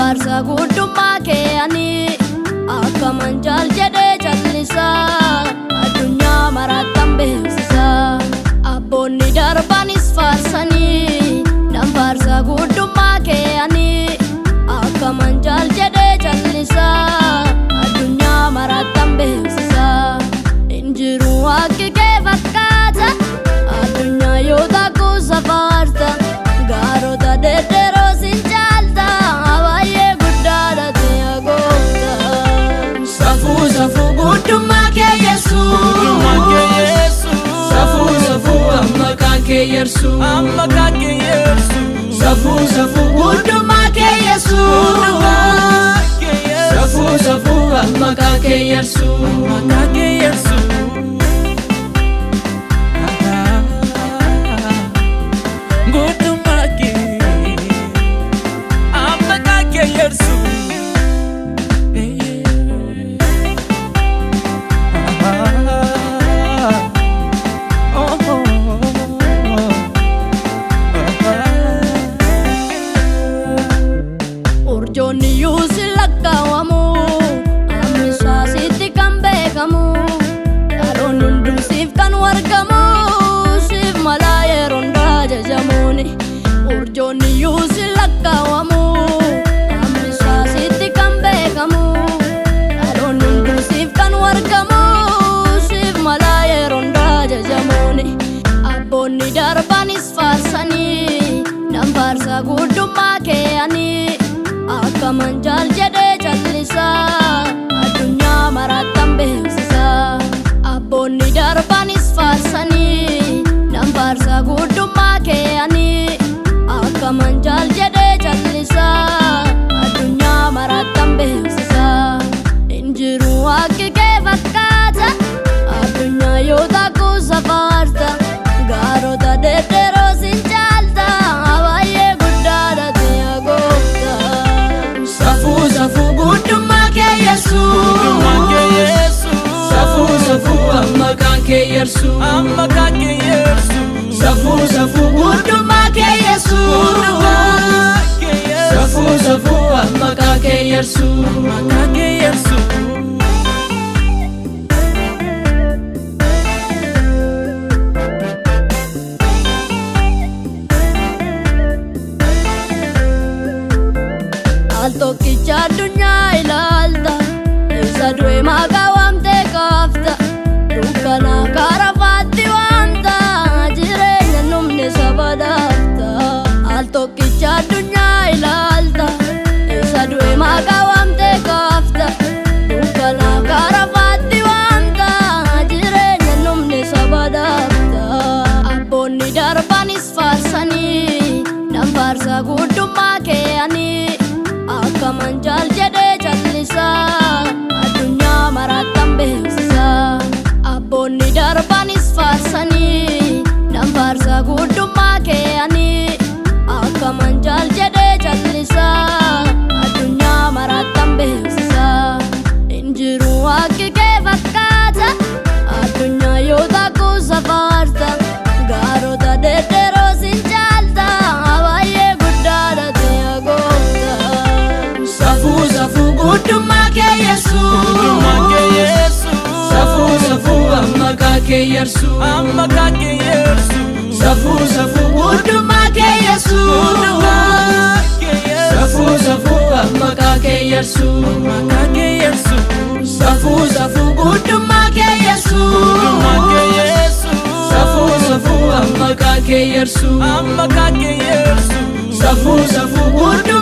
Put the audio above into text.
farsa guddummaa kee ani akka manjaal jedhee jal'isa addunyaa maraattan beeksisa. Abboonni darbanis faarsanii nan farsa guddummaa kee ani akka manjaal jedhee jal'isa addunyaa maraattan beeksisa. Injiru akki kee fakkaata addunyaa yoo takkuu safaarta gaarota deddeeroo sin caalta baay'ee guddaadha ta'e goofta. Safuu guddummaa kee Yesuus, safuu amma kan kee yersu, safuu guddummaa kee Yesuus, safuu amma kan kee yersu. Urjoonni yuusi lakkaawamu ammisaa sitti kan beekamu dhaloonni hundumsiif kan wargamu siif malaa yeroo hundaa jajamuuni. Urjoonni yuusi lakkaawamu ammisaa sitti kan beekamu dhaloonni hundumsiif kan wargamu siif malaa yeroo hundaa jajamuuni. Abboonni darbanis faarsanii nan faarsa guddummaa kee ani akka manjaal jedhee jal'isa addunyaa maraattan beeksisa. Abboonni darbanis faarsanii nan faarsa guddummaa kee ani akka manjaal jedhee jal'isa addunyaa maraattan beeksisa. Injiru akki kee fakkaata addunyaa yoo takkuu safaarta gaarota deddeeroo sin caalta baay'ee guddaadha ta'e goofta. Safuu guddummaa kee Yesuus, safuu amma kan kee yersu, safuu guddummaa kee Yesuus, safuu amma kan kee yersu. Al tokkicha addunyaa ilaalta isa du'e maqaa waamtee kaafta dukkana karafaatti waamta jireenya numne saba daafta. Al tokkicha addunyaa ilaalta isa du'e maqaa waamtee kaafta dukkana karafaatti waamta jireenya numne saba daafta. Abboonni darbanis faarsanii nan faarsa guddummaa kee ani akka manjaal jedhee jal'isa addunyaa maraattan beeksisa. Abboonni darbanis faarsanii nan faarsa guddummaa kee ani akka manjaal jedhee jal'isa addunyaa maraattan beeksisa. Injiru akki kee fakkaata addunyaa yoo takkuu safaarta gaarota deddeeroo sin caalta baay'ee guddaadha ta'e goofta. Safuu guddummaa kee Yesuus, safuu amma kan kee yersu, safuu guddummaa kee Yesuus, safuu amma kan kee yersu. Safuu guddummaa kee Yesuus, safuu amma kan kee yersu, safuu guddummaa